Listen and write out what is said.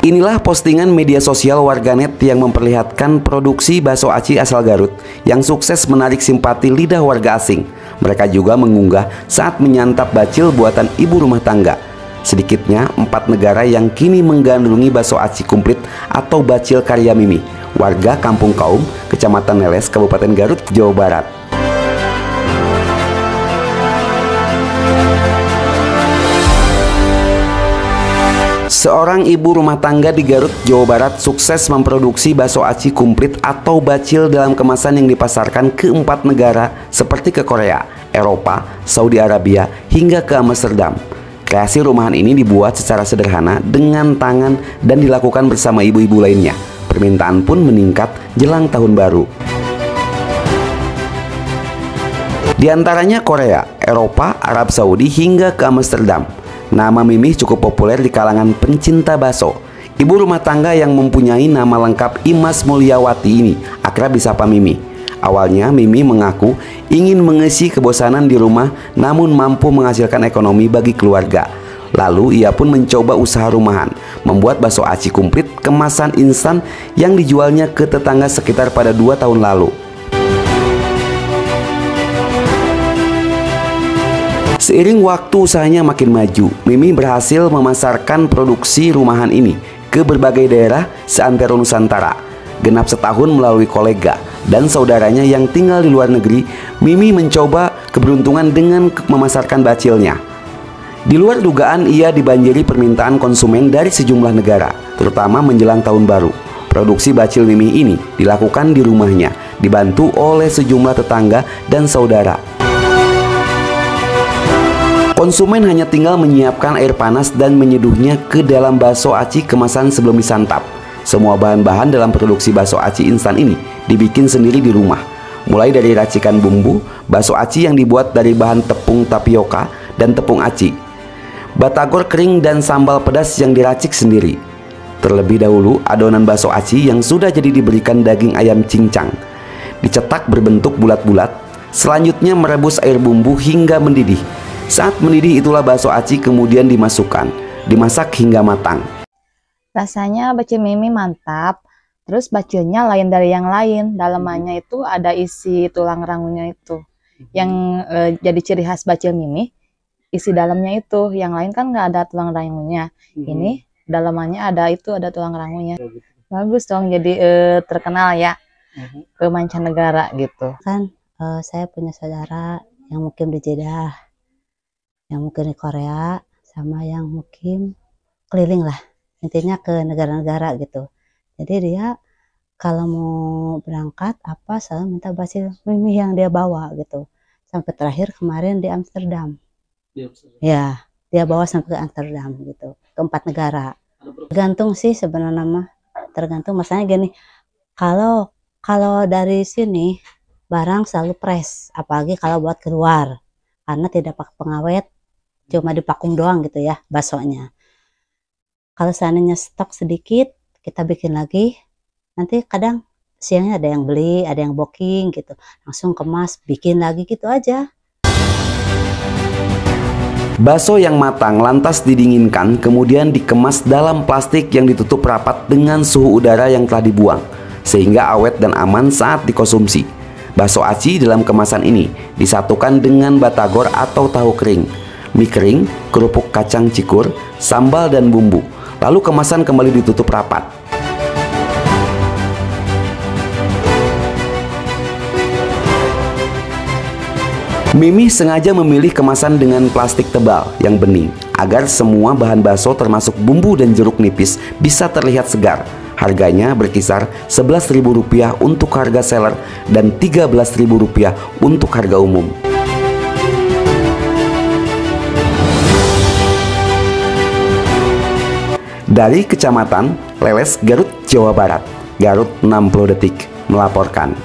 Inilah postingan media sosial warganet yang memperlihatkan produksi bakso aci asal Garut yang sukses menarik simpati lidah warga asing. Mereka juga mengunggah saat menyantap bacil buatan ibu rumah tangga. Sedikitnya 4 negara yang kini menggandrungi bakso aci komplit atau bacil karya Mimi, warga Kampung Kaum, Kecamatan Leles, Kabupaten Garut, Jawa Barat. Seorang ibu rumah tangga di Garut, Jawa Barat sukses memproduksi bakso aci komplit atau bacil dalam kemasan yang dipasarkan ke 4 negara seperti ke Korea, Eropa, Saudi Arabia, hingga ke Amsterdam. Kreasi rumahan ini dibuat secara sederhana dengan tangan dan dilakukan bersama ibu-ibu lainnya. Permintaan pun meningkat jelang tahun baru. Di antaranya Korea, Eropa, Arab Saudi, hingga ke Amsterdam. Nama Mimi cukup populer di kalangan pencinta bakso. Ibu rumah tangga yang mempunyai nama lengkap Imas Mulyawati ini akrab disapa Mimi. Awalnya Mimi mengaku ingin mengisi kebosanan di rumah namun mampu menghasilkan ekonomi bagi keluarga. Lalu ia pun mencoba usaha rumahan, membuat bakso aci komplit kemasan instan yang dijualnya ke tetangga sekitar pada 2 tahun lalu. Seiring waktu usahanya makin maju, Mimi berhasil memasarkan produksi rumahan ini ke berbagai daerah seantero Nusantara. Genap setahun melalui kolega dan saudaranya yang tinggal di luar negeri, Mimi mencoba keberuntungan dengan memasarkan bacilnya. Di luar dugaan, ia dibanjiri permintaan konsumen dari sejumlah negara, terutama menjelang tahun baru. Produksi bacil Mimi ini dilakukan di rumahnya, dibantu oleh sejumlah tetangga dan saudara. Konsumen hanya tinggal menyiapkan air panas dan menyeduhnya ke dalam bakso aci kemasan sebelum disantap. Semua bahan-bahan dalam produksi bakso aci instan ini dibikin sendiri di rumah. Mulai dari racikan bumbu, bakso aci yang dibuat dari bahan tepung tapioka dan tepung aci, batagor kering dan sambal pedas yang diracik sendiri. Terlebih dahulu, adonan bakso aci yang sudah jadi diberikan daging ayam cincang, dicetak berbentuk bulat-bulat. Selanjutnya merebus air bumbu hingga mendidih. Saat mendidih itulah bakso aci kemudian dimasukkan, dimasak hingga matang. Rasanya bacil Mimi mantap, terus bacilnya lain dari yang lain. Dalamannya itu ada isi tulang rangunya itu. Yang jadi ciri khas bacil Mimi, isi dalamnya itu. Yang lain kan nggak ada tulang rangunya. Ini dalamannya ada tulang rangunya. Bagus dong, jadi terkenal ya ke mancanegara gitu. Kan saya punya saudara yang mungkin di Jeddah, yang mungkin di Korea, sama yang mungkin keliling lah, intinya ke negara-negara gitu. Jadi dia kalau mau berangkat selalu minta bacil Mimi yang dia bawa gitu. Sampai terakhir kemarin di Amsterdam. Ya, dia bawa sampai ke Amsterdam gitu, ke 4 negara. Tergantung sih sebenarnya mah, tergantung. Masalahnya gini, kalau dari sini barang selalu fresh, apalagi kalau buat keluar, karena tidak pakai pengawet, cuma dipakung doang gitu ya baksonya. Kalau seandainya stok sedikit, kita bikin lagi, nanti kadang siangnya ada yang beli, ada yang booking gitu, langsung kemas, bikin lagi gitu aja. Bakso yang matang lantas didinginkan, kemudian dikemas dalam plastik yang ditutup rapat dengan suhu udara yang telah dibuang, sehingga awet dan aman saat dikonsumsi. Bakso aci dalam kemasan ini disatukan dengan batagor atau tahu kering, mie kering, kerupuk kacang cikur, sambal dan bumbu. Lalu kemasan kembali ditutup rapat. Mimi sengaja memilih kemasan dengan plastik tebal yang bening agar semua bahan bakso termasuk bumbu dan jeruk nipis bisa terlihat segar. Harganya berkisar Rp11.000 untuk harga seller dan Rp13.000 untuk harga umum. Dari Kecamatan Leles, Garut, Jawa Barat, Garut 60 Detik melaporkan.